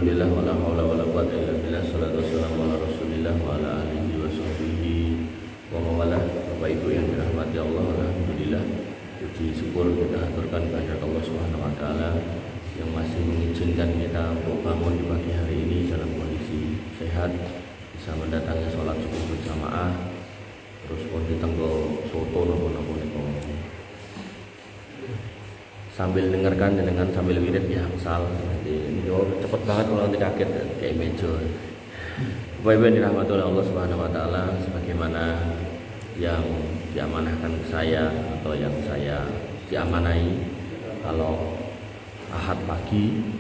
Alhamdulillah wala haula wala quwwata illa billah. Shalatu wassalamu ala Rasulillah wa ala alihi wa sahbihi wa mawalah. Bapak Ibu yang dirahmati Allah, alhamdulillah puji syukur kita aturkan kepada Allah Subhanahu wa taala yang masih mengizinkan kita untuk bangun di pagi hari ini dalam kondisi sehat, bisa mendatangi sholat subuh berjamaah, terus pun ditenggo soto nopo-nopo niku. Sambil dengarkan dengan sambil wirid ya misal ini cepet banget kalau nanti kaget kayak meja. Bapak Ibu yang dirahmati oleh Allah Subhanahu wa taala, sebagaimana yang diamanahkan ke saya atau yang saya diamanai, kalau Ahad pagi,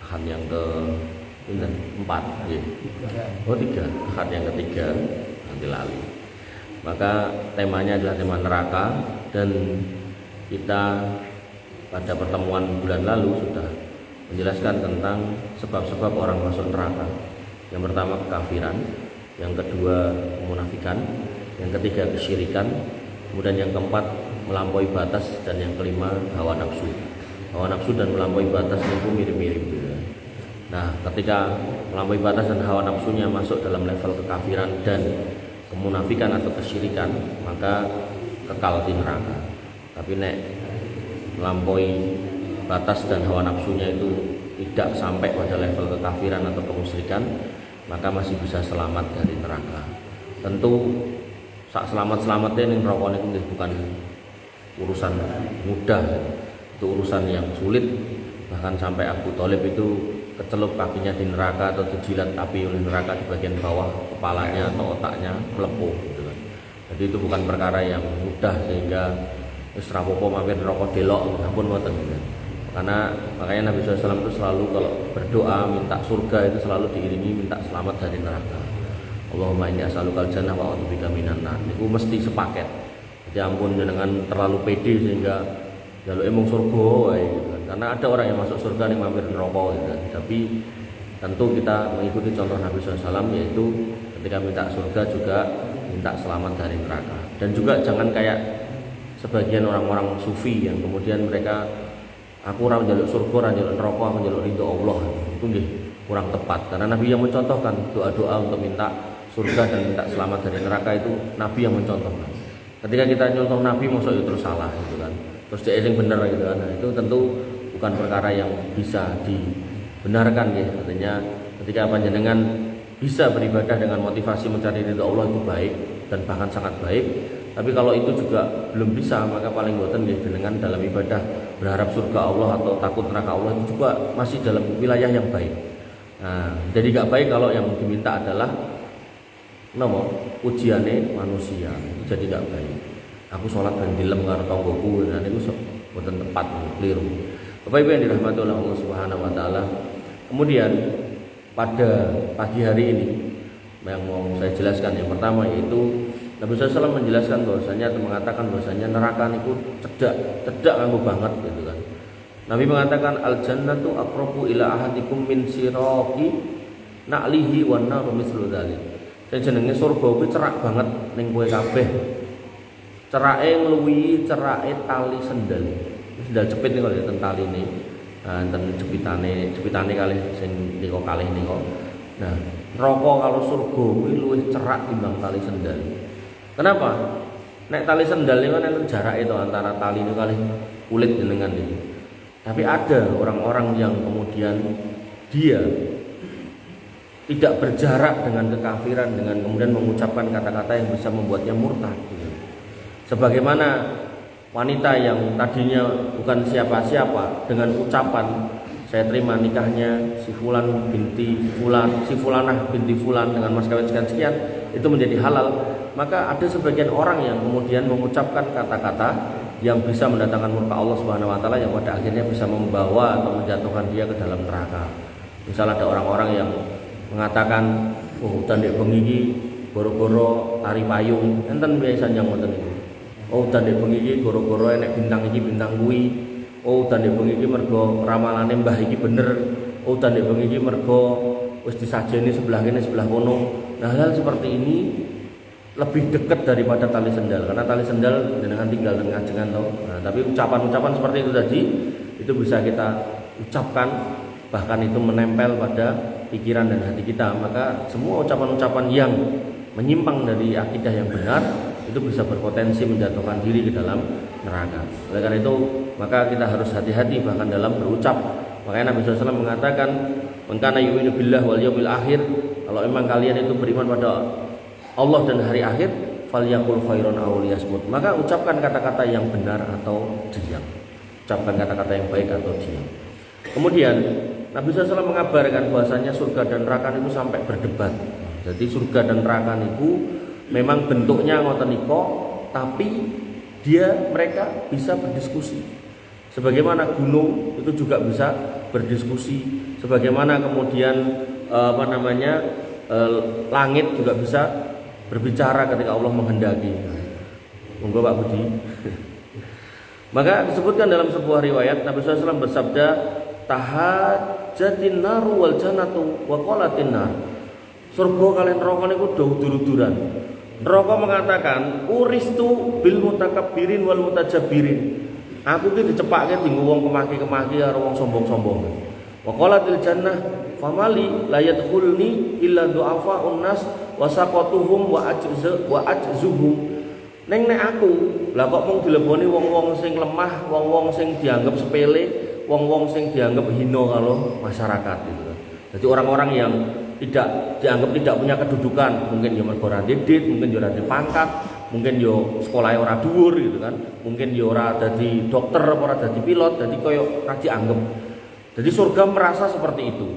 Ahad yang keempat, Ahad yang ketiga nanti lalu. Maka temanya adalah tema neraka, dan kita pada pertemuan bulan lalu sudah menjelaskan tentang sebab-sebab orang masuk neraka. Yang pertama kekafiran, yang kedua kemunafikan, yang ketiga kesyirikan, kemudian yang keempat melampaui batas, dan yang kelima hawa nafsu. Hawa nafsu dan melampaui batas itu mirip-mirip. Nah, ketika melampaui batas dan hawa nafsunya masuk dalam level kekafiran dan kemunafikan atau kesyirikan, maka kekal di neraka. Tapi nek melampaui batas dan hawa nafsunya itu tidak sampai pada level kekafiran atau kemusyrikan, maka masih bisa selamat dari neraka. Tentu sak selamat-selamatnya ini neraka itu bukan urusan mudah, itu urusan yang sulit. Bahkan sampai Abu Thalib itu kecelup kakinya di neraka atau dijilat api oleh neraka di bagian bawah kepalanya atau otaknya melepuh gitu kan. Jadi itu bukan perkara yang mudah sehingga wis rapopo mampir rokok delok ampun mboten. Karena makanya Nabi SAW itu selalu kalau berdoa minta surga itu selalu diiringi minta selamat dari neraka. Allahumma inni as'alukal jannah wa a'udzubika minan nar. Itu mesti sepaket. Jadi ampun jangan terlalu pede sehingga jaluk emong surga wae gitu kan. Karena ada orang yang masuk surga ning mampir neraka gitu kan. Tapi tentu kita mengikuti contoh Nabi SAW, yaitu ketika minta surga juga minta selamat dari neraka. Dan juga jangan kayak sebagian orang-orang sufi yang kemudian mereka aku ora njaluk surga, ora njaluk neraka, aku njaluk ridho Allah. Itu nggih kurang tepat, karena Nabi yang mencontohkan doa-doa untuk minta surga dan minta selamat dari neraka itu Nabi yang mencontohkan. Ketika kita nyontoh Nabi maksud itu terus salah gitu kan. Terus dia yang benar gitu kan. Nah, itu tentu bukan perkara yang bisa dibenarkan ya. Artinya ketika panjenengan bisa beribadah dengan motivasi mencari ridho Allah itu baik dan bahkan sangat baik. Tapi kalau itu juga belum bisa, maka paling boten nggih jenengan dalam ibadah berharap surga Allah atau takut neraka Allah itu juga masih dalam wilayah yang baik. Nah, jadi gak baik kalau yang diminta adalah ujiane manusia. Jadi gak baik. Aku sholat dan dilem karo tanggoku, nah niku boten tepat, keliru. Bapak Ibu yang dirahmati oleh Allah Subhanahu wa taala. Kemudian pada pagi hari ini yang mau saya jelaskan yang pertama yaitu Nabi SAW menjelaskan bahwasanya atau mengatakan bahwasanya neraka niku cedak nganggo banget gitu kan. Nabi mengatakan al jannatu aqrabu ila ahadikum min siraqi na'lihi wan naru mislu dzalik. Jenenge surga kuwi cerak banget ning kowe kabeh. Cerake ngluwihi cerake tali sendal. Sendal jepit niku lho ten taline. Nah, enten jepitane kalih sing nika kalih nika. Nah, neraka kalau surga kuwi luwih cerak timbang tali sendal. Kenapa? Nek tali sendal ini kan jarak itu antara tali itu kali kulit dengan ini. Tapi ada orang-orang yang kemudian dia tidak berjarak dengan kekafiran, dengan kemudian mengucapkan kata-kata yang bisa membuatnya murtad. Sebagaimana wanita yang tadinya bukan siapa-siapa dengan ucapan saya terima nikahnya si Fulan binti Fulan, si Fulanah binti Fulan dengan mas kawin sekian itu menjadi halal. Maka ada sebagian orang yang kemudian mengucapkan kata-kata yang bisa mendatangkan murka Allah Subhanahu wa taala, yang pada akhirnya bisa membawa atau menjatuhkan dia ke dalam neraka. Misal ada orang-orang yang mengatakan, "Oh, udan dek bengi iki goro-goro tari payung." Enten biasanya ngoten niku. "Oh, udan dek bengi iki goro-goro enek bintang iki bintang kuwi." "Oh, udan dek bengi iki mergo ramalane mbah iki bener." "Oh, udan dek bengi iki mergo wis disajeni sebelah kene sebelah kono." Nah, hal seperti ini lebih dekat daripada tali sendal, karena tali sendal dengan tinggal dan ngajengan toh. Nah, tapi ucapan-ucapan seperti itu tadi itu bisa kita ucapkan bahkan itu menempel pada pikiran dan hati kita, maka semua ucapan-ucapan yang menyimpang dari akidah yang benar itu bisa berpotensi menjatuhkan diri ke dalam neraka. Oleh karena itu maka kita harus hati-hati bahkan dalam berucap. Makanya Nabi SAW mengatakan, "Man kana yu'minu billahi wal yawmil akhir," kalau memang kalian itu beriman pada Allah dan hari akhir, falyaqul khairan aw liyasmut, maka ucapkan kata-kata yang benar atau diam. Ucapkan kata-kata yang baik atau diam. Kemudian Nabi SAW mengabarkan bahwasanya surga dan neraka itu sampai berdebat. Jadi surga dan neraka itu memang bentuknya ngoten nika, tapi mereka bisa berdiskusi. Sebagaimana gunung itu juga bisa berdiskusi, sebagaimana kemudian langit juga bisa berbicara ketika Allah menghendaki. Monggo Pak Budi. Maka disebutkan dalam sebuah riwayat Nabi SAW bersabda, "Tahajjatin naru wal jannatu wa qalatin nar." Surga kalian neraka niku dur-duran. Neraka mengatakan, "Uristu bil mutakabbirin wal mutajabbirin." Aku ki dicepake dinggo wong kemaki-kemaki karo wong sombong-sombong. Wa qalatil jannah, "Famali la yadkhulni illa du'afa'un nas wa saqatuhum wa ajzuhum." Nek aku, lah kok mung dileboni wong-wong sing lemah, wong-wong sing dianggap sepele, wong-wong sing dianggap hina kalau masyarakat gitu. Jadi orang-orang yang dianggap tidak punya kedudukan, mungkin yo mergo ora didit, mungkin yo ora dipangkat, mungkin yo sekolahnya ora dhuwur gitu kan, mungkin yo ora dadi dokter, ora dadi pilot, dadi koyo ora dianggap. Jadi surga merasa seperti itu.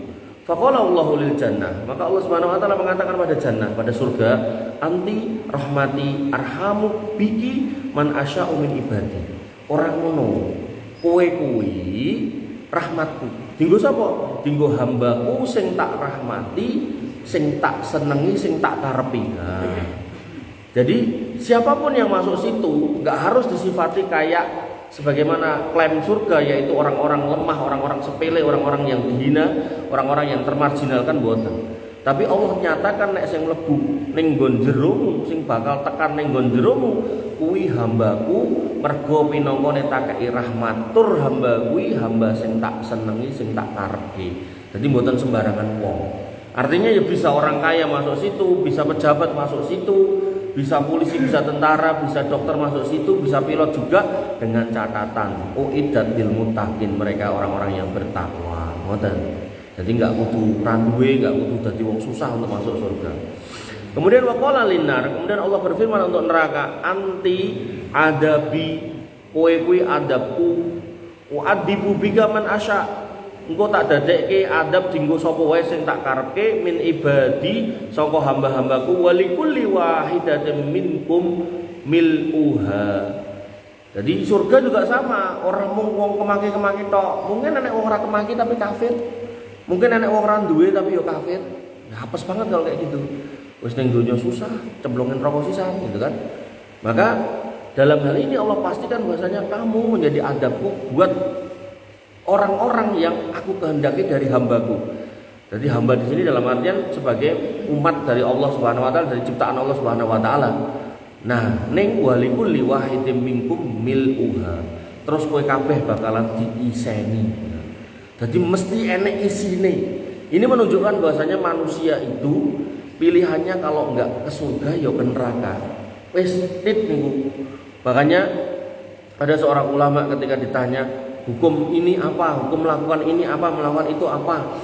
Faqala Allahu lil jannah, maka Allah Subhanahu wa taala mengatakan pada jannah, pada surga, "Anti rahmati arhamu biki man asya'u min ibadi." Orang ngono, kowe kuwi rahmatku. Dinggo sapa? Dinggo hambaku sing tak rahmati, sing tak senengi, sing tak karepi. Nah, jadi siapapun yang masuk situ nggak harus disifati kayak sebagaimana klaim surga, yaitu orang-orang lemah, orang-orang sepele, orang-orang yang dihina, orang-orang yang termarginalkan boten. Tapi Allah nyatakan nek sing mlebu ning nggon jeromu, sing bakal tekan ning nggon jeromu kuwi hambaku, mergo pinangka netakake rahmat. Tur hamba kuwi hamba sing tak senengi, sing tak karepe. Jadi mboten sembarangan wong. Artinya ya bisa orang kaya masuk situ, bisa pejabat masuk situ, bisa polisi, bisa tentara, bisa dokter masuk situ, bisa pilot juga, dengan catatan uiddat lil muttaqin, mereka orang-orang yang bertakwa. Ngoten. Jadi enggak kudu randuwe, enggak kudu dadi wong susah untuk masuk surga. Kemudian waqala linnar, kemudian Allah berfirman untuk neraka, "Anti adabi, kowe kuwi adabku, wa adibu bika man asya." Engko tak dadekke adab dinggo sapa wae sing tak karepke min ibadi saka hamba-hambaku, walikulli wahidatin minkum mil'uha. Jadi surga juga sama, orang mung wong kemaki-kemaki tok. Mungkin nek wong ora kemaki tapi kafir. Mungkin nek wong ora duwe tapi yo kafir. Ya apes banget kalau kayak gitu. Wis ning donya susah, cemplungin rokok sisa gitu kan. Maka dalam hal ini Allah pastikan bahwasanya kamu menjadi adabku buat orang-orang yang aku kehendaki dari hambaku. Jadi hamba di sini dalam artian sebagai umat dari Allah Subhanahu wa taala, dari ciptaan Allah Subhanahu wa taala. Nah, ning walikulli wahidin minkum mil'uha. Terus kowe kabeh bakalan diiseni. Jadi mesti enek isine. Ini menunjukkan bahwasanya manusia itu pilihannya kalau enggak ke surga ya ke neraka. Wis tit niku. Makanya ada seorang ulama ketika ditanya, hukum ini apa, hukum melakukan ini apa, melakukan itu apa,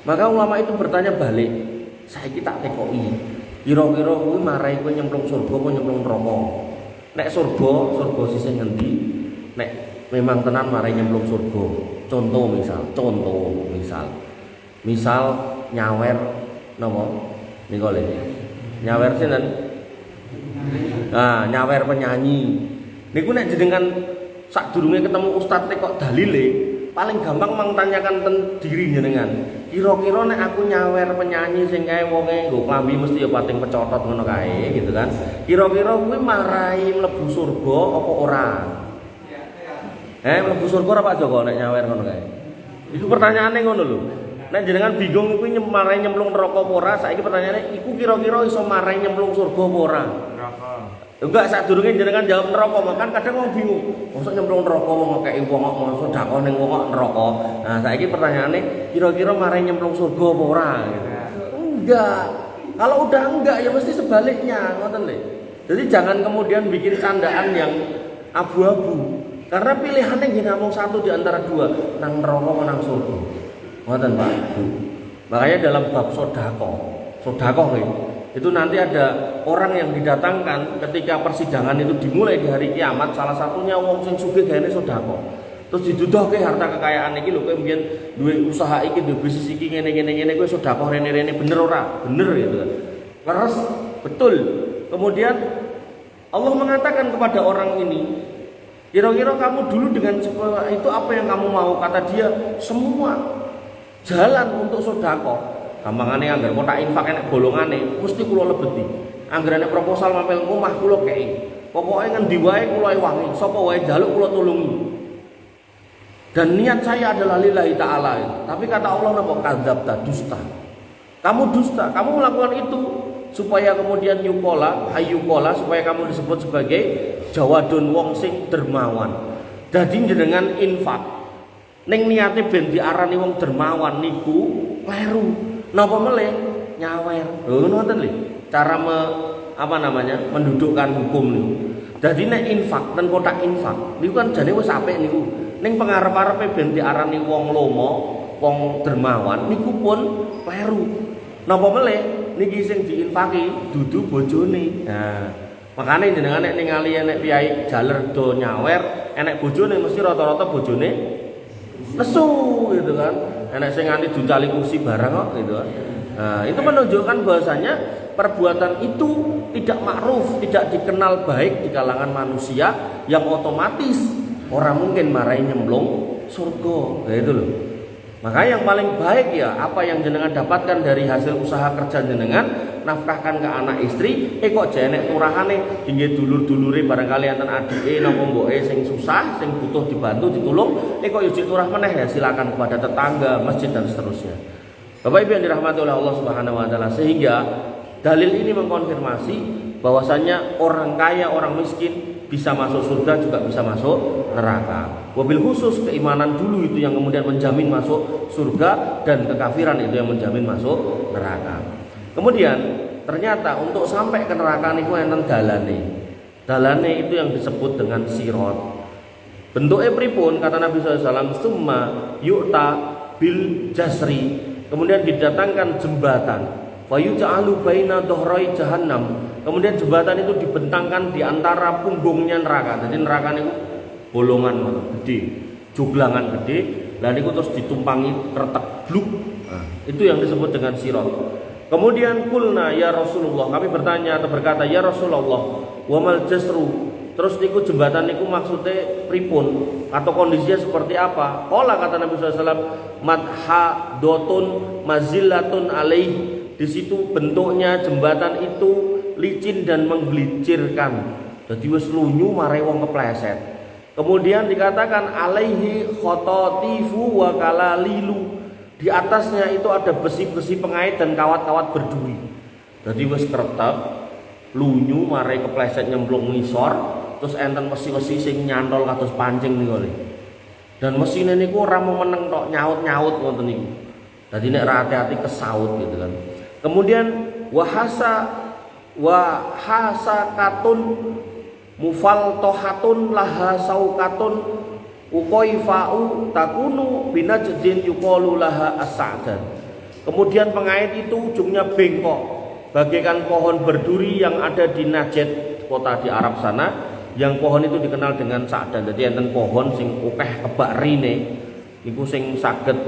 maka ulama itu bertanya balik, saya tak tekoki, kira-kira kuwi marai kowe nyemplung surga apa nyemplung neraka? Nek surga sisih ngendi? Nek memang tenan marai nyemplung surga, contoh misal nyawer napa niku lho, nyawer sinten? Nah, nyawer penyanyi niku nek jenengan sadurunge ketemu ustaz kok dalile, paling gampang mengtanyakan diri jenengan. Kira-kira nek aku nyawer penyanyi sing kae wonge nggo klambi mesti ya pating pecotot ngono kae gitu kan. Kira-kira kuwi marai mlebu surga apa ora? Mlebu surga ora Pak Joko nek nyawer ngono kae. Iku pertanyaane ngono lho. Nek jenengan bingung kuwi marai nyemplung neraka apa ora, saiki pertanyaane iku kira-kira iso marai nyemplung surga apa ora? Neraka. Enggak, sadurunge jenengan jawab neraka, makan kadang wong bingung. Mosok nyemplung neraka wong ngekeki wong kok mosok sedekah ning wong kok neraka. Nah, saiki pertanyaane kira-kira mari nyemplung surga apa ora gitu. Enggak. Kalau udah enggak ya mesti sebaliknya, ngoten lho. Jadi jangan kemudian bikin candaan yang abu-abu. Karena pilihannya nggih namung satu di antara dua, nang neraka apa nang surga. Ngoten Pak. Makanya dalam bab sedekah itu nanti ada orang yang didatangkan ketika persidangan itu dimulai di hari kiamat, salah satunya wong sing sugih gaene sedekah. Terus diduduhke harta kekayaan iki lho kowe mbiyen duwe usaha iki, duwe bisnis iki ngene kowe sedekah rene-rene bener ora? Bener gitu kan. Leres betul. Kemudian Allah mengatakan kepada orang ini, kira-kira kamu dulu dengan itu apa yang kamu mau? Kata dia, semua jalan untuk sedekah. Gampangane anggar kok tak infak enek bolongane, mesti kula lebeti. Anggarane proposal mampir omah kula kei. Pokoke ngendi wae kula ewangi, sapa wae njaluk kula tulungi. Dan niat saya adalah lillahi ta'ala. Tapi kata Allah napa kadzabta, dusta. Kamu dusta, kamu melakukan itu supaya kemudian ayyukola supaya kamu disebut sebagai jawadun wong sing dermawan. Dadi jenengan infak ning niate ben diarani wong dermawan niku kleru. Napa meleh nyawer. Lho ngoten lho. Cara mendudukkan hukum niku. Dadi nek infak ten kotak infak niku kan jane wis apik niku. Ning pengarep-arepe ben diarani wong lomo, wong dermawan niku pun kleru. Napa meleh niki sing diinfaki dudu bojone. Nah, makane jenengan nek ningali nek piyai jaler do nyawer, enek bojone mesti rata-rata bojone nesu gitu kan. Enak sing nganti juncali kursi barang kok gitu. Nah, itu menunjukkan bahwasanya perbuatan itu tidak ma'ruf, tidak dikenal baik di kalangan manusia yang otomatis orang mungkin marahin nyemplung surga. Nah, itu loh. Maka yang paling baik ya apa yang jenengan dapatkan dari hasil usaha kerja jenengan, nafkahkan ke anak istri, kok jenek turahane inggih dulur-dulure barangkali enten adike napa mboke sing susah, sing butuh dibantu ditulung, kok yo turah meneh ya silakan kepada tetangga, masjid dan seterusnya. Bapak Ibu yang dirahmati oleh Allah Subhanahu wa taala, sehingga dalil ini mengkonfirmasi bahwasanya orang kaya, orang miskin bisa masuk surga juga bisa masuk neraka. Wabil khusus keimanan dulu itu yang kemudian menjamin masuk surga dan kekafiran itu yang menjamin masuk neraka. Kemudian ternyata untuk sampai ke neraka niku enten dalane. Dalane itu yang disebut dengan sirat. Bentuknya pripun kata Nabi SAW, summa yu'ta bil jasri. Kemudian didatangkan jembatan. Fayuj'alu baina dhuhrai jahannam. Kemudian jembatan itu dibentangkan di antara punggungnya neraka. Jadi neraka niku bolongan gede, joglangan gede, lalu itu terus ditumpangi retek bluk. Nah, itu yang disebut dengan sirat. Kemudian kulna ya Rasulullah, kami bertanya atau berkata ya Rasulullah, wamal jasru. Terus niku jembatan niku maksudnya pripun atau kondisinya seperti apa? Qala kata Nabi SAW, madhadotun mazillatun alaih. Di situ bentuknya jembatan itu licin dan menggelincirkan. Jadi wis lunyu mare wong kepleset. Kemudian dikatakan alaihi khototifu wa kalalilu. Di atasnya itu ada besi-besi pengait dan kawat-kawat berduri. Jadi wis kretek, lunyu mare kepleset nyemplung ngisor, terus enten wesi-wesi sing nyantol kados pancing niku. Dan mesine niku ora mau meneng tok, nyaut-nyaut ngoten niku. Dadi nek ra hati-hati kesaut gitu kan. Kemudian wahasakatun mufaltohatun laha saukatun ukoifau takunu binajdin yuqalu laha as-sa'dan. Kemudian pengait itu ujungnya bengkok bagaikan pohon berduri yang ada di Najd, kota di Arab sana, yang pohon itu dikenal dengan sa'dan. Jadi enten pohon sing akeh kebak rine niku sing saged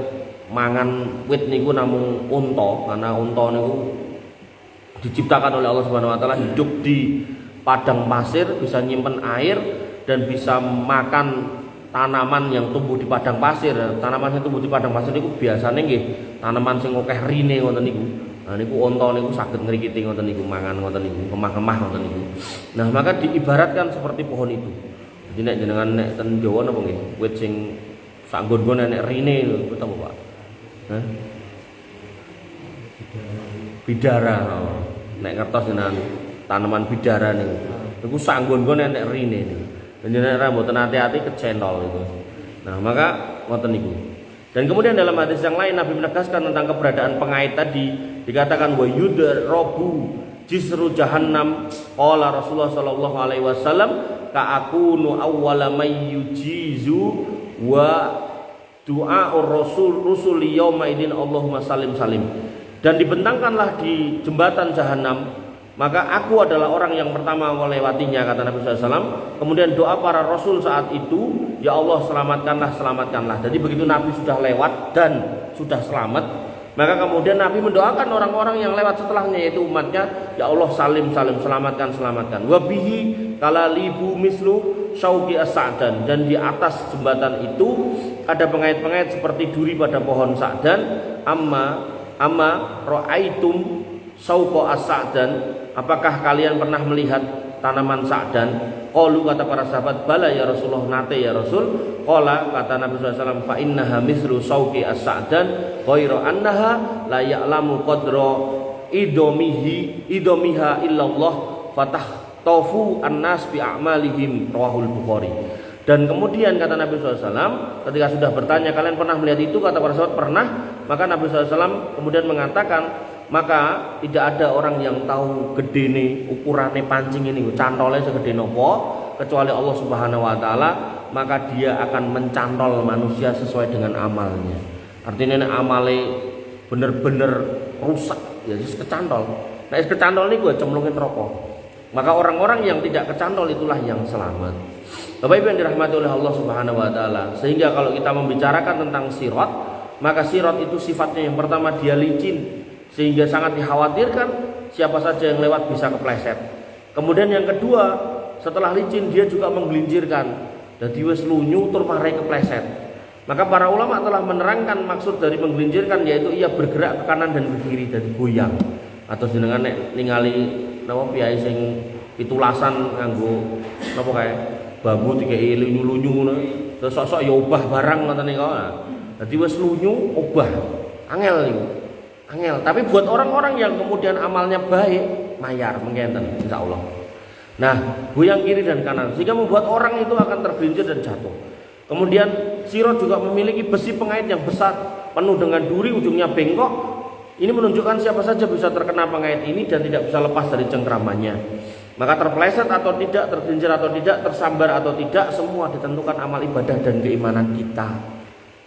mangan wit niku namung unta, karena unta niku diciptakan oleh Allah Subhanahu wa taala hidup di padang pasir, bisa nyimpen air dan bisa makan tanaman yang tumbuh di padang pasir. Tanaman yang tumbuh di padang pasir niku biasane nggih tanaman sing akeh rine ngoten niku. Nah niku unta niku saged ngrikiti ngoten niku, mangan ngoten niku, kemah-kemah ngoten niku. Nah, maka diibaratkan seperti pohon itu. Jadi nek jenengan nek ten Jawa napa nggih, wit sing sak nggon-nggon nek rine lho, betul apa, Pak? Hah? Bidara. Nek ngertos jenengan tanaman bidara niku. Iku sanggon-gon enek rine niku. Jenengan ra mboten hati-hati kecentol itu. Nah, maka ngoten niku. Dan kemudian dalam hadis yang lain Nabi menegaskan tentang keberadaan pengait tadi, dikatakan wa yudrabu jisru jahannam. Qala Rasulullah sallallahu alaihi wasallam ka'akunu awwala may yujizu wa du'aur rusul yauma idin Allahumma salim salim. Dan dibentangkanlah di jembatan jahanam, maka aku adalah orang yang pertama melewatinya, kata Nabi SAW. Kemudian doa para rasul saat itu, ya Allah selamatkanlah, selamatkanlah. Jadi begitu Nabi sudah lewat dan sudah selamat, maka kemudian Nabi mendoakan orang-orang yang lewat setelahnya, yaitu umatnya, ya Allah salim salim, selamatkan, selamatkan. Wabihi kalalibu mislu syauqi as-sa'dan. Dan di atas jembatan itu ada pengait-pengait seperti duri pada pohon sa'dan. Amma ra'aitum sauqa as-sa'dan, apakah kalian pernah melihat tanaman sa'dan? Qalu, kata para sahabat, bala ya Rasulullah, nate ya Rasul. Qala, kata Nabi SAW, fa innaha mislu sauqi as-sa'dan ghairu annaha la ya'lamu qadra idomiha illallah fatahtafu annas bi a'malihim, rawahul Bukhari. Dan kemudian kata Nabi SAW, ketika sudah bertanya kalian pernah melihat itu, kata para sahabat pernah. Maka Nabi SAW kemudian mengatakan, maka tidak ada orang yang tahu gedene ukurane pancing ini cantolnya segede nopo kecuali Allah Subhanahu wa taala. Maka dia akan mencantol manusia sesuai dengan amalnya. Artinya ini amale bener-bener rusak ya, terus kecantol. Nah, kecantol ini gue cemplungin rokok. Maka orang-orang yang tidak kecantol itulah yang selamat. Bapak Ibu yang dirahmati oleh Allah Subhanahu wa taala. Sehingga kalau kita membicarakan tentang sirat, maka sirat itu sifatnya yang pertama dia licin, sehingga sangat dikhawatirkan siapa saja yang lewat bisa kepleset. Kemudian yang kedua, setelah licin dia juga menggelincirkan. Jadi wis lunyu tur marai kepleset. Maka para ulama telah menerangkan maksud dari menggelincirkan, yaitu ia bergerak ke kanan dan ke kiri, jadi goyang. Atau jenengan nek ningali napa piyai sing pitulasan nganggo napa kae bambu dikei lunyu-lunyu ngono, terus sok-sok ya obah barang ngoten niku. Dadi wis lunyu obah. Angel niku. Angel. Tapi buat orang-orang yang kemudian amalnya baik, mayar mengenten insyaallah. Nah, goyang kiri dan kanan sehingga membuat orang itu akan tergelincir dan jatuh. Kemudian sirat juga memiliki besi pengait yang besar, penuh dengan duri, ujungnya bengkok. Ini menunjukkan siapa saja bisa terkena pengait ini dan tidak bisa lepas dari cengkramannya. Maka terpeleset atau tidak, tergelincir atau tidak, tersambar atau tidak, semua ditentukan amal ibadah dan keimanan kita.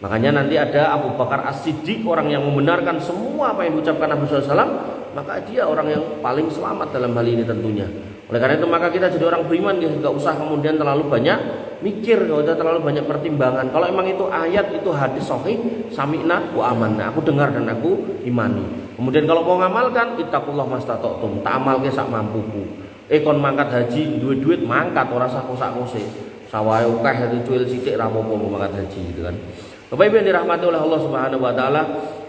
Makanya nanti ada Abu Bakar As-Siddiq, orang yang membenarkan semua apa yang diucapkan Nabi SAW, maka dia orang yang paling selamat dalam hal ini tentunya. Oleh karena itu maka kita jadi orang beriman, nggak usah kemudian terlalu banyak mikir, nggak usah terlalu banyak pertimbangan. Kalau emang itu ayat, itu hadis sahih, sami'na wa amanna, aku dengar dan aku imani. Kemudian kalau mau ngamalkan, ittaqullah mastata'tum, tak amalke sak mampuku. Kon mangkat haji, duit mangkat, ora usah kosak-kose. Sawahe akeh dadi cuil sithik ra apa-apa mangkat haji gitu kan. Bapak Ibu yang dirahmati oleh Allah Subhanahu wa taala,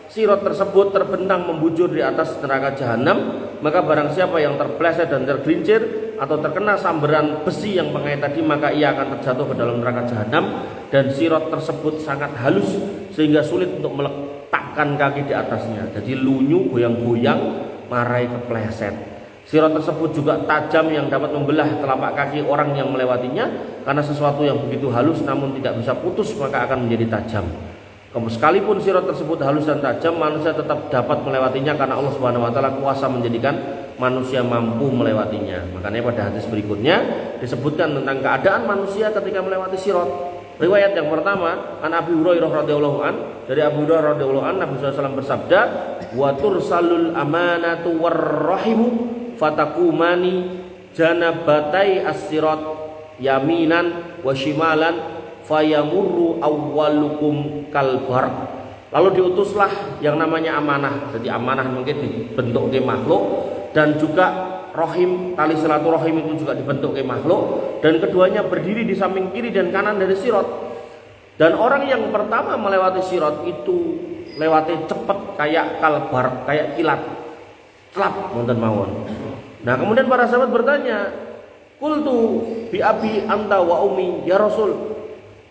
sirat tersebut terbentang membujur di atas neraka jahanam. Maka barang siapa yang terpeleset dan tergelincir atau terkena sambaran besi yang pengait tadi, maka ia akan terjatuh ke dalam neraka jahanam. Dan sirat tersebut sangat halus sehingga sulit untuk meletakkan kaki di atasnya. Jadi lunyu, goyang-goyang, marai kepleset. Sirat tersebut juga tajam yang dapat membelah telapak kaki orang yang melewatinya, karena sesuatu yang begitu halus namun tidak bisa putus maka akan menjadi tajam. Sekalipun sirat tersebut halus dan tajam, manusia tetap dapat melewatinya karena Allah Subhanahu wa taala kuasa menjadikan manusia mampu melewatinya. Makanya pada hadis berikutnya disebutkan tentang keadaan manusia ketika melewati sirat. Riwayat yang pertama, an Abi Hurairah radhiyallahu an, dari Abu Hurairah radhiyallahu an, Nabi SAW bersabda, "Wa tursalul amanatu warrahimu fatakumani janabatai as-sirat yaminan wa shimalan fayamurru awwalukum kalbar." Lalu diutuslah yang namanya amanah. Jadi amanah mungkin dibentuk ke makhluk, dan juga rahim, tali silaturahim itu juga dibentuk ke makhluk, dan keduanya berdiri di samping kiri dan kanan dari sirat. Dan orang yang pertama melewati sirat itu lewati cepet kayak kalbar, kayak kilat, celap wonten mawon. Nah, kemudian para sahabat bertanya, "Qultu bi abi anta wa ummi ya Rasul."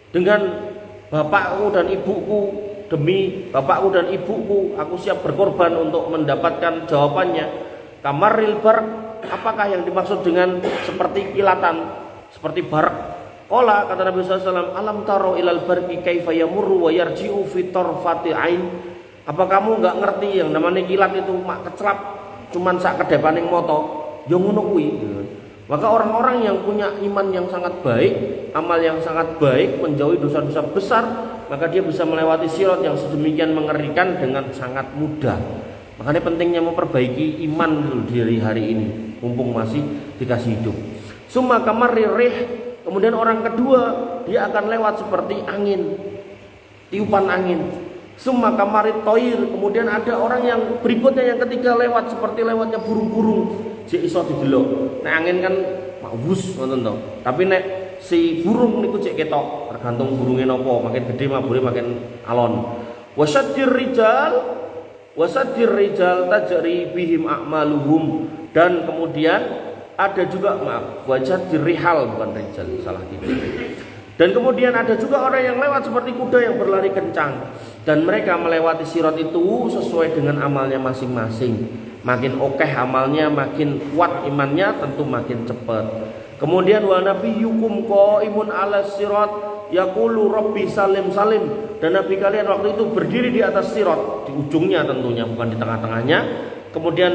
Dengan bapakku dan ibuku, demi bapakku dan ibuku, aku siap berkorban untuk mendapatkan jawabannya. Kamaril bar, apakah yang dimaksud dengan seperti kilatan, seperti barak? Qala, kata Nabi SAW, alam taro ilal barqi kaifa yamurru wa yarji'u fi tarfati ain. Apa kamu enggak ngerti yang namanya kilat itu mak kecelap cuman sak kedepaning moto? Yo ngono kuwi. Maka orang-orang yang punya iman yang sangat baik, amal yang sangat baik, menjauhi dosa-dosa besar, maka dia bisa melewati sirat yang sedemikian mengerikan dengan sangat mudah. Makanya pentingnya memperbaiki iman dulu di hari ini, mumpung masih dikasih hidup. Summa kamari rih, kemudian orang kedua dia akan lewat seperti angin, tiupan angin. Summa kamari toir, kemudian ada orang yang berikutnya yang ketiga lewat seperti lewatnya burung-burung. Jek iso didelok. Nek angin kan mawus ngoten to. Tapi nek si burung niku jek ketok, tergantung burunge napa, makin gede mabure makin alon. Wasaddir rijal tajri bihim a'maluhum, dan kemudian ada juga wasaddir rihal, bukan rijal, salah titik. Dan kemudian ada juga orang yang lewat seperti kuda yang berlari kencang, dan mereka melewati sirat itu sesuai dengan amalnya masing-masing. Makin okeh amalnya, makin kuat imannya, tentu makin cepat. Kemudian wa nabiyyukum qaimun 'ala sirat yaqulu rabbi salim salim, dan nabi kalian waktu itu berdiri di atas sirat, di ujungnya tentunya, bukan di tengah-tengahnya. Kemudian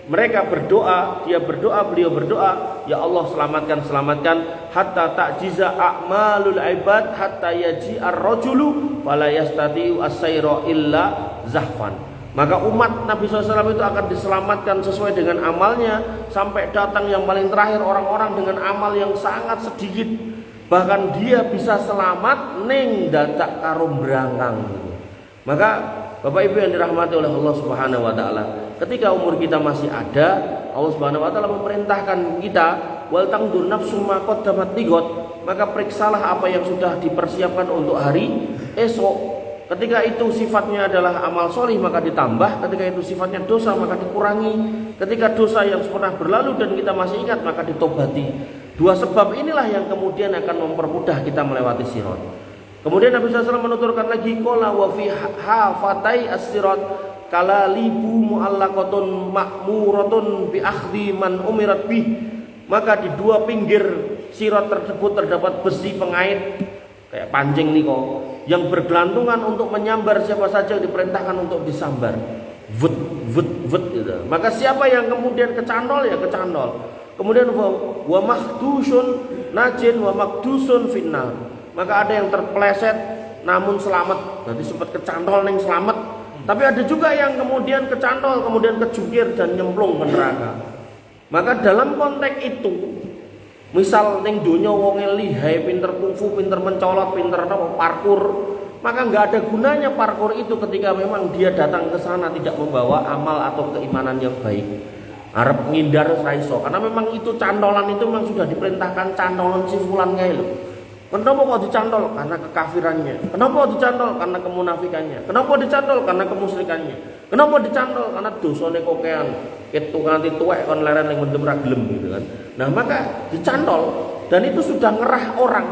mereka berdoa, beliau berdoa, ya Allah selamatkan hatta ta'jiza a'malul ibad hatta yaji ar-rajulu fala yastati'u as-sayra illa zahfan. Maka umat Nabi SAW itu akan diselamatkan sesuai dengan amalnya, sampai datang yang paling terakhir orang-orang dengan amal yang sangat sedikit, bahkan dia bisa selamat ning dadak karo brangkang. Maka Bapak Ibu yang dirahmati oleh Allah Subhanahu wa taala, ketika umur kita masih ada, Allah Subhanahu wa taala memerintahkan kita wal tangdur nafsu ma qaddamat ligot, maka periksalah apa yang sudah dipersiapkan untuk hari esok. Ketika itu sifatnya adalah amal solih maka ditambah, ketika itu sifatnya dosa maka dikurangi, ketika dosa yang pernah berlalu dan kita masih ingat maka ditobati. Dua sebab inilah yang kemudian akan mempermudah kita melewati sirat. Kemudian Nabi SAW menuturkan lagi, qala wa fi hafatai as-sirat kala libu mu'allaqatun ma'muratun bi akhdhi man umirat bih. Maka di dua pinggir sirat tersebut terdapat besi pengait kayak pancing nih kok, yang bergelantungan untuk menyambar siapa saja yang diperintahkan untuk disambar. Vut gitu. Maka siapa yang kemudian kecantol ya kecantol. Kemudian wa mahdusun najin wa makdusun finnar. Maka ada yang terpeleset namun selamat. Nanti sempat kecantol neng selamat. Tapi ada juga yang kemudian kecantol kemudian kejungkir dan nyemplung ke neraka. Maka dalam konteks itu, misal ning donya wonge lihai, pinter kungfu, pinter mencolot, pinter parkur, maka nggak ada gunanya parkur itu ketika memang dia datang ke sana tidak membawa amal atau keimanan yang baik. Arep ngindar raiso, karena memang itu cantolan itu memang sudah diperintahkan cantolan si fulan kae lho. Kenapa kok dicantol? Karena kekafirannya. Kenapa dicantol? Karena kemunafikannya. Kenapa dicantol? Karena kemusyrikannya. Kenapa dicantol? Karena dosane kokean. Ketu nganti tuwek kon leren ning mendem ra gelem gitu kan. Nah, maka dicantol dan itu sudah ngerah orang.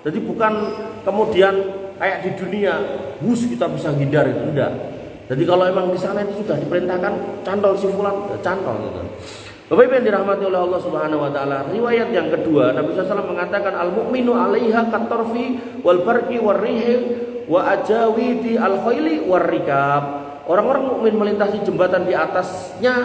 Jadi bukan kemudian kayak di dunia, wus kita bisa hindar itu enggak. Jadi kalau emang di sana itu sudah diperintahkan cantol si fulan, ya cantol gitu. Bapak Ibu yang dirahmati oleh Allah Subhanahu wa taala, riwayat yang kedua Nabi SAW mengatakan al-mu'minu 'alaiha katorfi wal barqi warrihi wa ajawidi al-khayli warrikab. Orang-orang mukmin melintasi jembatan di atasnya,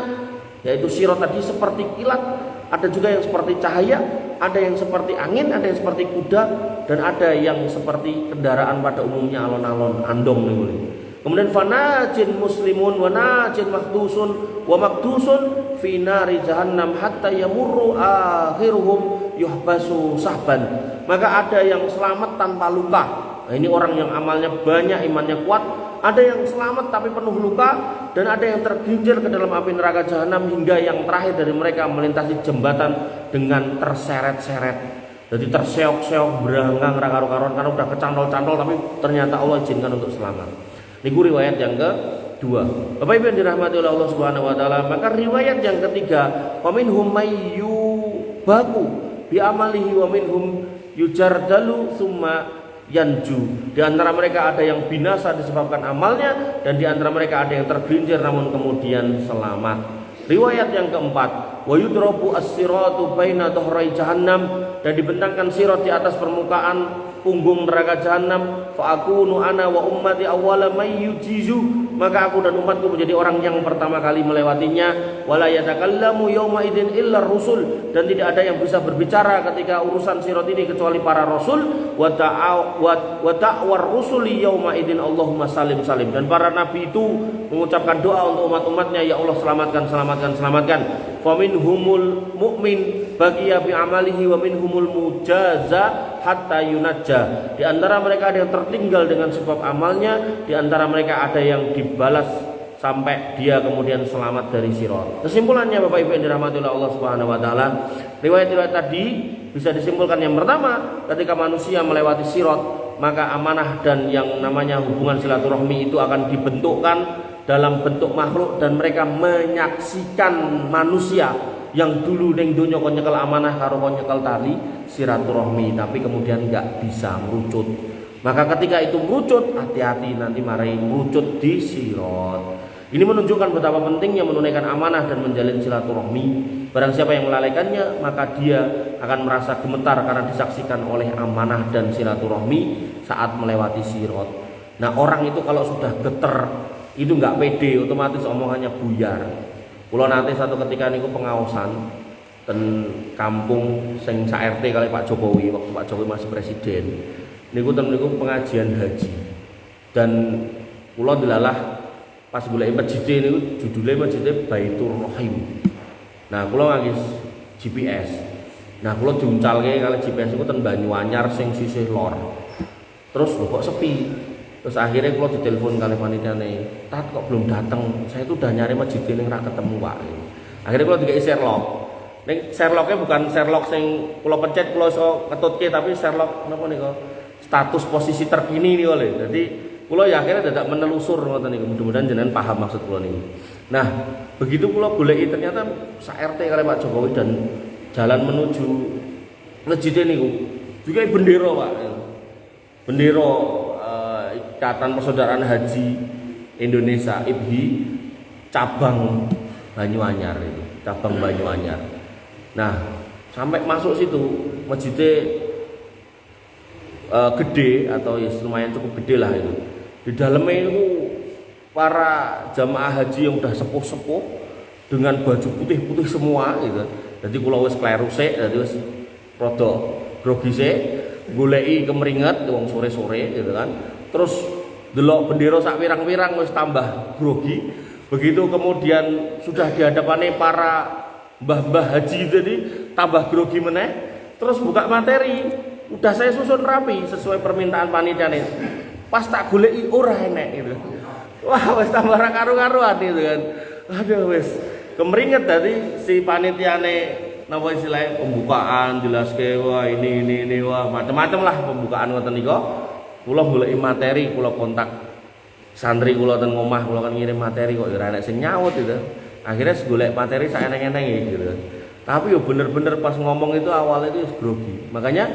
yaitu sirat tadi seperti kilat, ada juga yang seperti cahaya, ada yang seperti angin, ada yang seperti kuda, dan ada yang seperti kendaraan pada umumnya alon-alon andong nih. Kemudian fanajin muslimun wa najin makdusun wa makdusun fi nari jahannam hatta yamurru akhiruhum yuhbasu sahban. Maka ada yang selamat tanpa luka. Nah, ini orang yang amalnya banyak, imannya kuat. Ada yang selamat tapi penuh luka, dan ada yang tergelincir ke dalam api neraka jahanam, hingga yang terakhir dari mereka melintasi jembatan dengan terseret-seret. Jadi terseok-seok beranggang karo-karon karena udah kecantol-cantol, tapi ternyata Allah izinkan untuk selamat. Ini riwayat yang kedua. Bapak Ibu yang dirahmati oleh Allah Subhanahu wa taala, maka riwayat yang ketiga, wa minhum mayyubaku bi amalihi wa minhum yujardalu summa yanju. Di antara mereka ada yang binasa disebabkan amalnya, dan di antara mereka ada yang tergelincir namun kemudian selamat. Riwayat yang keempat, wa yudrabu as-siratu baina dhahrai jahannam, dan dibentangkan sirat di atas permukaan punggung neraka jahanam, fa akunu ana wa ummati awwala may yujizu, maka aku dan umatku menjadi orang yang pertama kali melewatinya. Wala yatakallamu yauma idzin illa rusul, dan tidak ada yang bisa berbicara ketika urusan sirat ini kecuali para rasul. Wa ta'war rusuli yauma idzin Allahumma salim salim, dan para nabi itu mengucapkan doa untuk umat-umatnya, ya Allah selamatkan selamatkan selamatkan. Fa minhumul mu'min baqiya bi amalihi wa minhumul mujaza hatta yunajja, di antara mereka ada yang tertinggal dengan sebab amalnya, di antara mereka ada yang dibalas sampai dia kemudian selamat dari sirat. Kesimpulannya Bapak Ibu yang dirahmati oleh Allah Subhanahu wa taala, riwayat-riwayat tadi bisa disimpulkan yang pertama, ketika manusia melewati sirat, maka amanah dan yang namanya hubungan silaturahmi itu akan dibentukkan dalam bentuk makhluk, dan mereka menyaksikan manusia yang dulu ning donya kon nyekel amanah karo kon nyekel tali silaturahmi, tapi kemudian enggak bisa merucut. Maka ketika itu merucut, hati-hati nanti mari merucut di sirat. Ini menunjukkan betapa pentingnya menunaikan amanah dan menjalin silaturahmi. Barang siapa yang melalaikannya, maka dia akan merasa gemetar karena disaksikan oleh amanah dan silaturahmi saat melewati sirat. Nah, orang itu kalau sudah geter, itu enggak pede, otomatis omongannya buyar. Kula nanti satu ketika niku pengaosan ten kampung sing sak RT kali Pak Jokowi, waktu Pak Jokowi masih presiden. Niku pengajian haji. Dan kula delalah pas golek masjid niku judulnya masjidnya Baitur Rahim. Nah, kula ngangge GPS. Nah, kula diuncalke kali GPS niku ten Banyuanyar sing sisih lor. Terus kok sepi. Terus akhirnya kalau ditelepon kali panitiane, "Tat kok belum datang? Saya itu udah nyari masjid ini nggak ketemu, Pak." Akhirnya kalau dikai Sherlock. Ning Sherlocknya bukan Sherlock sing kula pencet kula iso ketutke, tapi Sherlock napa niku? Status posisi terkini nih oleh. Jadi kula ya akhirnya dadak menelusur ngoten niku. Mudah-mudahan jenengan paham maksud kula niku. Nah, begitu kula goleki ternyata sak RT kali Pak Jokowi, dan jalan menuju masjid niku juga bendera, Pak. Bendera Ikatan Persaudaraan Haji Indonesia IPHI cabang Banyuanyar itu, cabang Banyuanyar. Nah, sampai masuk situ masjidnya gede atau ya lumayan cukup gede lah itu. Di dalamnya itu para jamaah haji yang udah sepuh-sepuh dengan baju putih-putih semua gitu. Jadi kula wis kleru sik, dadi wis rada grogi sik, goleki kemringet wong sore-sore gitu kan. Terus delok bendera sak pirang-pirang wis tambah grogi. Begitu kemudian sudah di hadapannya para mbah-mbah haji tadi tambah grogi meneh. Terus buka materi, udah saya susun rapi sesuai permintaan panitia nih. Pas tak goleki ora enek gitu. Wah, wis tambah ra karu-karuan gitu kan. Aduh wis kemringet tadi si panitiane napa istilahnya pembukaan jelaske wah ini wah macam-macam lah pembukaan ngoten niku. Kula goleki materi, kula kontak santri kula ten omah, kula kan ngirim materi kok ora enek sing nyaut gitu. Akhirnya golek materi sak eneng-eneng gitu. Tapi yo bener-bener pas ngomong itu awalnya itu grogi. Makanya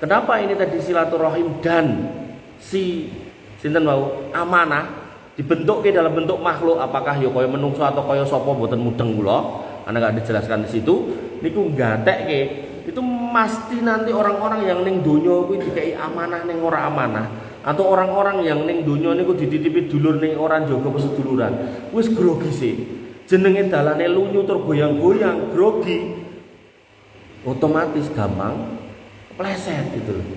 kenapa ini tadi silaturahim dan si sinten wau amanah dibentuk dalam bentuk makhluk, apakah yo kaya menungso atau kaya sapa mboten mudeng kula. Ana gak dijelaskan di situ. Niku gatekke itu mesti nanti orang-orang yang ning donya kuwi dikai amanah ning ora amanah, atau orang-orang yang ning donya niku dititipi dulur ning ora njaga peseduluran, wis grogi sih. Jenenge dalane lunyu tur goyang-goyang, grogi. Otomatis gampang pleset gitu loh.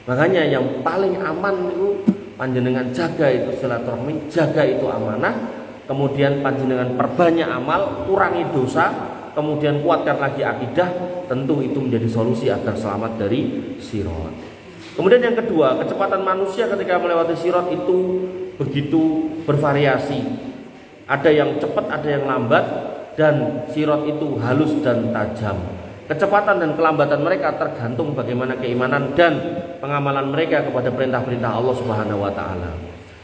Makanya yang paling aman niku panjenengan jaga itu silaturahmi, jaga itu amanah, kemudian panjenengan perbanyak amal, kurangi dosa, kemudian kuatkan lagi akidah, tentu itu menjadi solusi agar selamat dari sirat. Kemudian yang kedua, kecepatan manusia ketika melewati sirat itu begitu bervariasi. Ada yang cepat, ada yang lambat, dan sirat itu halus dan tajam. Kecepatan dan kelambatan mereka tergantung bagaimana keimanan dan pengamalan mereka kepada perintah-perintah Allah Subhanahu wa taala.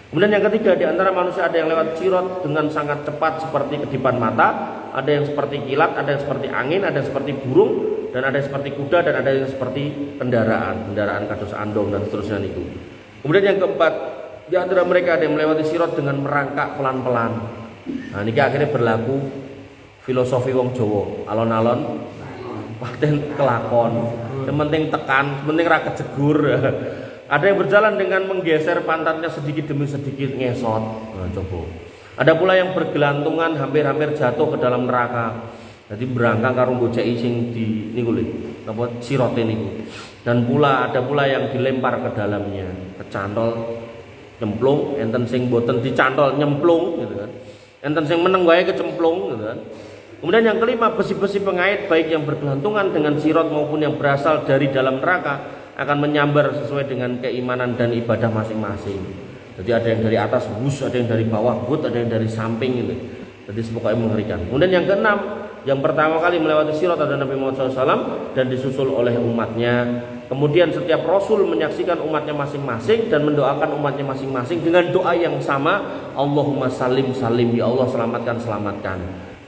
Kemudian yang ketiga, di antara manusia ada yang lewat sirat dengan sangat cepat seperti kedipan mata, ada yang seperti kilat, ada yang seperti angin, ada yang seperti burung, dan ada yang seperti kuda, dan ada yang seperti kendaraan kados andong dan seterusnya itu. Kemudian yang keempat, di antara mereka ada yang melewati sirat dengan merangkak pelan-pelan. Nah, ini akhirnya berlaku filosofi wong Jawa, alon-alon paten kelakon, yang penting tekan, penting ra kejegur. Ada yang berjalan dengan menggeser pantatnya sedikit demi sedikit ngesot. Nah, coba. Ada pula yang bergelantungan hampir-hampir jatuh ke dalam neraka. Jadi berangkang karo mboceki sing di niku lho, napa sirote niku. Dan ada pula yang dilempar ke dalamnya, kecantol nyemplung, enten sing boten dicantol nyemplung gitu kan. Enten sing meneng wae kecemplung gitu kan. Kemudian yang kelima, besi-besi pengait baik yang bergelantungan dengan sirot maupun yang berasal dari dalam neraka akan menyambar sesuai dengan keimanan dan ibadah masing-masing. Jadi ada yang dari atas bus, ada yang dari bawah but, ada yang dari samping ini. Jadi pokoknya mengerikan. Kemudian yang keenam, yang pertama kali melewati sirot adalah Nabi Muhammad SAW dan disusul oleh umatnya. Kemudian setiap Rasul menyaksikan umatnya masing-masing dan mendoakan umatnya masing-masing dengan doa yang sama, Allahumma salim salim, ya Allah selamatkan selamatkan.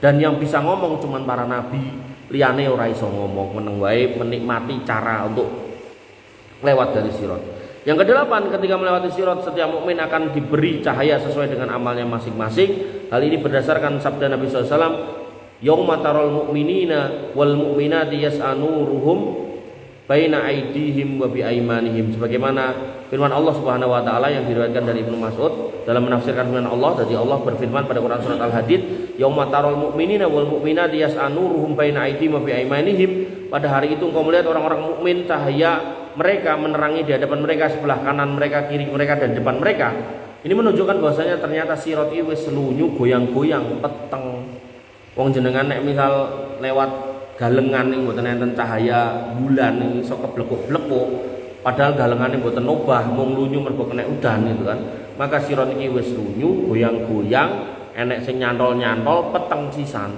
Dan yang bisa ngomong cuman para nabi, liyane ora iso ngomong, meneng wae menikmati cara untuk lewat dari sirot. Yang kedelapan, ketika melewati sirot setiap mukmin akan diberi cahaya sesuai dengan amalnya masing-masing. Hal ini berdasarkan sabda Nabi SAW, yauma taral mu'minina wal mu'minati yas'anuruhum baina aidihim wa bi aimanihim, sebagaimana firman Allah Subhanahu wa taala yang diriwayatkan dari Ibnu Mas'ud dalam menafsirkan firman Allah. Jadi Allah berfirman pada Quran surat Al-Hadid, yauma taral mu'minina wal mu'minati yas'anuruhum baina aidihim wa bi aimanihim, pada hari itu engkau melihat orang-orang mukmin cahaya mereka menerangi di hadapan mereka, sebelah kanan mereka, kiri mereka dan depan mereka. Ini menunjukkan bahwasanya ternyata sirot iki wis lunyu goyang-goyang peteng. Wong jenengan nek misal lewat galengan yang mboten enten cahaya bulan ini iso keblekuk-blekuk, padahal galengan yang mboten obah mung lunyu mergo kena udan gitu kan. Maka sirot iki wis lunyu goyang-goyang, enek sing nyantol-nyantol peteng sisan.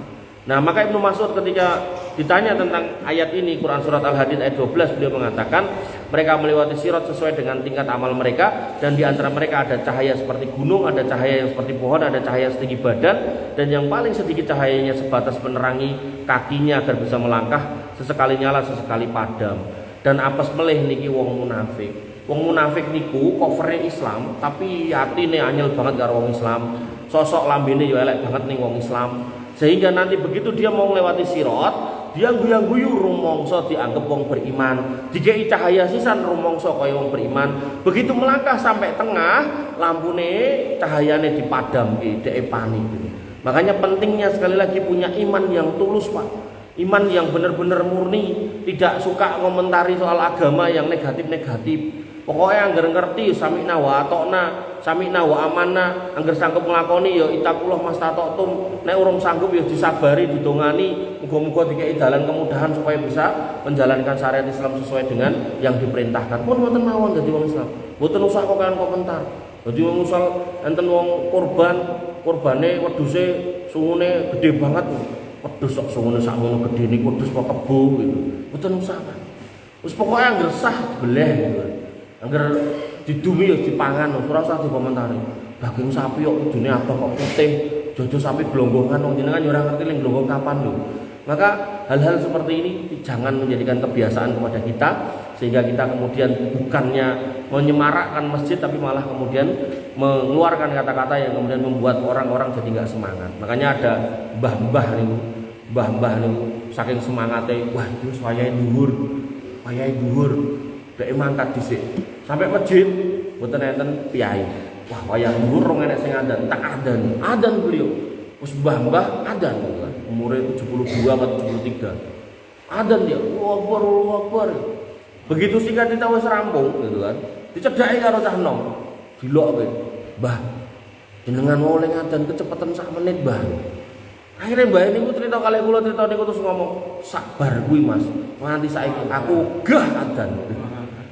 Nah, maka Ibnu Mas'ud ketika ditanya tentang ayat ini, Quran surat Al-Hadid ayat 12, beliau mengatakan mereka melewati sirot sesuai dengan tingkat amal mereka, dan di antara mereka ada cahaya seperti gunung, ada cahaya yang seperti pohon, ada cahaya setinggi badan, dan yang paling sedikit cahayanya sebatas menerangi kakinya agar bisa melangkah, sesekali nyala sesekali padam. Dan apes melih niki wong munafik. Wong munafik niku covernya Islam, tapi atine anyel banget karo wong Islam. Sosok lambene yo elek banget ning wong Islam. Sehingga nanti begitu dia mau melewati sirot, dia guyang-guyu rumongso dianggap wong beriman, dikei cahaya sisan rumongso kaya wong beriman. Begitu melangkah sampai tengah, lampune cahayane dipadam dhek panik. Makanya pentingnya sekali lagi punya iman yang tulus, Pak. Iman yang benar-benar murni, tidak suka komentari soal agama yang negatif-negatif. Pokoknya anggar ngerti sami'na wa atokna, sami'na wa amanna, anggar sanggup nglakoni ya itakullah mastata'tum, nek urung sanggup ya disabari, didongani, muga-muga dikei dalan kemudahan supaya bisa menjalankan syariat Islam sesuai dengan yang diperintahkan. Pun mboten mawon dadi wong Islam. Mboten usah kok kan komentar. Dadi wong misal enten wong kurbane wedhuse sungune gede banget. Wedhus kok sungune sakmono gede niku wedhus kok kebo gitu. Mboten usah, Pak. Wis pokoke anggar sah beleh gitu. Angger didumi ya dipangan, ora usah dikomentari. Daging sapi kok kudune abang kok putih, jojo sapi glonggongan, wong jenengan ya ora ngerti lek glonggong kapan lho. Maka hal-hal seperti ini jangan menjadikan kebiasaan kepada kita, sehingga kita kemudian bukannya menyemarakkan masjid tapi malah kemudian mengeluarkan kata-kata yang kemudian membuat orang-orang jadi enggak semangat. Makanya ada mbah-mbah niku saking semangate, wah iki wis wayahe dhuwur. Dek mangkat dhisik sampai masjid mboten enten piyai. Wah, wayah dhuwur rong enek sing adan, tak adan beliau. Wis mbah-mbah adan kan. Umure 72 atau 73. Adan dia, Allahu Akbar. Begitu singkat kita wis rampung gitu kan. Dicedhaki karo cah nom. Dilok kowe. Mbah, jenengan mau ning adan kecepatan sak menit, Mbah. Akhirnya mbah ini cerita kali kula cerita niku terus ngomong, sabar kuwi Mas. Nganti saiki aku gah adan.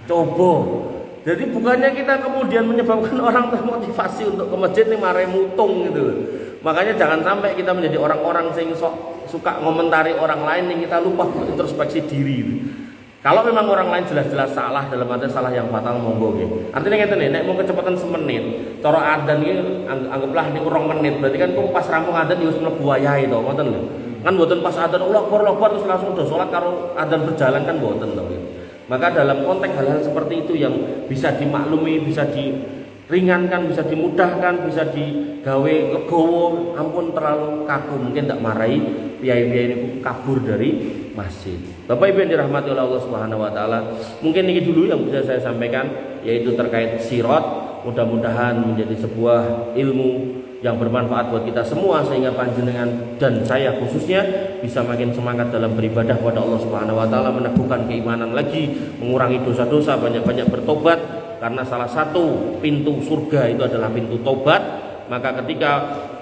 Coba. Jadi bukannya kita kemudian menyebabkan orang termotivasi untuk ke masjid nih mare mutung gitu. Makanya jangan sampai kita menjadi orang-orang sing suka ngomentari orang lain nih, kita lupa introspeksi diri gitu. Kalau memang orang lain jelas-jelas salah, dalam arti salah yang fatal, monggo nggih. Artinya ngeten nih, nek mau kecepatan semenit, cara adzan iki anggaplah niku 2 menit, berarti kan kok pas rampung adzan ya wis mlebu wayahe to, ngoten lho. Kan mboten pas adzan Allahu Akbar terus langsung do salat karo adzan berjalan kan mboten to. Maka dalam konteks hal-hal seperti itu yang bisa dimaklumi, bisa diringankan, bisa dimudahkan, bisa digawe legowo, ampun terlalu kaku, mungkin tak marahi piyai-piyai ini kabur dari masjid. Bapak Ibu yang dirahmati oleh Allah Subhanahu wa taala, mungkin ini dulu yang bisa saya sampaikan yaitu terkait sirat. Mudah-mudahan menjadi sebuah ilmu yang bermanfaat buat kita semua sehingga panjenengan dan saya khususnya bisa makin semangat dalam beribadah kepada Allah Subhanahu wa taala, meneguhkan keimanan lagi, mengurangi dosa-dosa, banyak-banyak bertobat karena salah satu pintu surga itu adalah pintu tobat. Maka ketika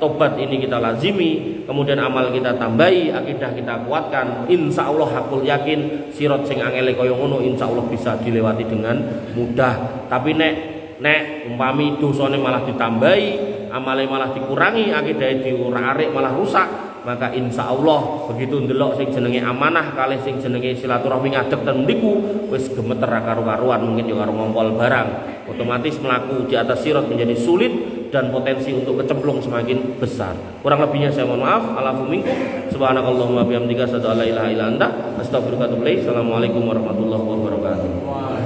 tobat ini kita lazimi, kemudian amal kita tambahi, akidah kita kuatkan, insya Allah aku yakin sirat sing angele kaya ngono insya Allah bisa dilewati dengan mudah. Tapi nek umpami dosane malah ditambahi, amale malah dikurangi, akidah diurak-arik malah rusak, maka insya Allah begitu ndelok sing jenenge amanah kalih sing jenenge silaturahmi ngadeg ten mriku wis gemeter karo-karuan, mungkin yo karo ngompol barang, otomatis melaku di atas sirat menjadi sulit dan potensi untuk kecemplung semakin besar. Kurang lebihnya saya mohon maaf. Alafu minkum. Subhanakallahumma bihamdika asyhadu an la ilaha illa anta astaghfiruka wa atubu ilaik. Assalamualaikum warahmatullahi wabarakatuh.